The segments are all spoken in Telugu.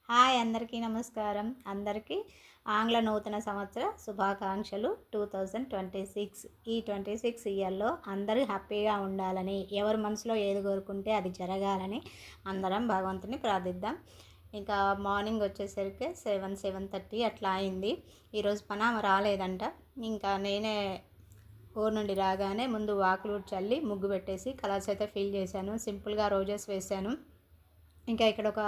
హాయ్ అందరికీ నమస్కారం. అందరికీ ఆంగ్ల నూతన సంవత్సర శుభాకాంక్షలు. 2026 ఈ 26 ఇయర్‌లో అందరూ హ్యాపీగా ఉండాలని, ఎవరి మనసులో ఏది కోరుకుంటే అది జరగాలని అందరం భగవంతుని ప్రార్థిద్దాం. ఇంకా మార్నింగ్ వచ్చేసరికి 7:30 అట్లా అయింది. ఈరోజు పనామె రాలేదంట. ఇంకా నేనే ఊరు నుండి రాగానే ముందు వాకిలి చల్లి ముగ్గు పెట్టేసి కలర్స్ అయితే ఫిల్ చేశాను. సింపుల్గా రోజెస్ వేశాను. ఇంకా ఇక్కడ ఒక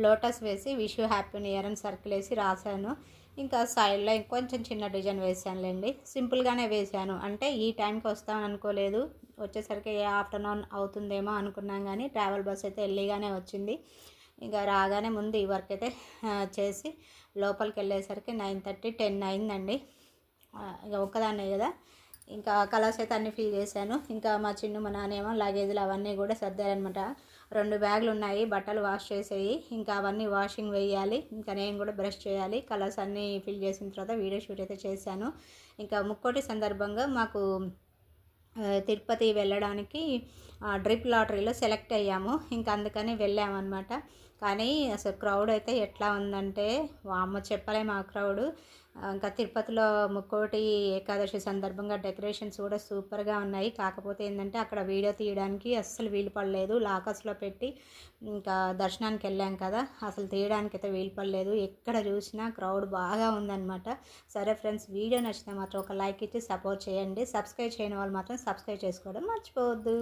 లోటస్ వేసి wish you happy new year అని సర్కిల్ వేసి రాశాను. ఇంకా సైడ్లో ఇంకొంచెం చిన్న డిజైన్ వేసానులేండి. సింపుల్గానే వేశాను. అంటే ఈ టైంకి వస్తామని అనుకోలేదు. వచ్చేసరికి ఆఫ్టర్నూన్ అవుతుందేమో అనుకున్నాం, కానీ ట్రావెల్ బస్ అయితే ఎర్లీగానే వచ్చింది. ఇంకా రాగానే ముందు ఈ వర్క్ అయితే చేసి లోపలికి వెళ్ళేసరికి 9:30, 10 అయిందండి. ఇక ఒక్కదాన్నే కదా. ఇంకా కలర్స్ అయితే అన్నీ ఫిల్ చేశాను. ఇంకా మా చిన్ను మా నాన్నేమో లగేజ్లు అవన్నీ కూడా సర్దారనమాట. 2 బ్యాగులు ఉన్నాయి, బట్టలు వాష్ చేసేవి. ఇంకా అవన్నీ వాషింగ్ వేయాలి. ఇంకా నేను కూడా బ్రష్ చేయాలి. కలర్స్ అన్నీ ఫిల్ చేసిన తర్వాత వీడియో షూట్ అయితే చేశాను. ఇంకా ముక్కోటి సందర్భంగా మాకు తిరుపతి వెళ్ళడానికి డ్రిప్ లాటరీలో సెలెక్ట్ అయ్యాము. ఇంకా అందుకని వెళ్ళామన్నమాట. కానీ అసలు క్రౌడ్ అయితే ఎట్లా ఉందంటే వామ్మో చెప్పలేము ఆ క్రౌడు. ఇంకా తిరుపతిలో ముక్కోటి ఏకాదశి సందర్భంగా డెకరేషన్స్ కూడా సూపర్గా ఉన్నాయి. కాకపోతే ఏంటంటే అక్కడ వీడియో తీయడానికి అస్సలు వీలు పడలేదు. లాకర్స్లో పెట్టి ఇంకా దర్శనానికి వెళ్ళాం కదా, అసలు తీయడానికి అయితే వీలు పడలేదు. ఎక్కడ చూసినా క్రౌడ్ బాగా ఉందన్నమాట. సరే ఫ్రెండ్స్, వీడియో నచ్చితే మాత్రం ఒక లైక్ ఇచ్చి సపోర్ట్ చేయండి. సబ్స్క్రైబ్ చేయని వాళ్ళు మాత్రం సబ్స్క్రైబ్ చేసుకోవడం మర్చిపోవద్దు.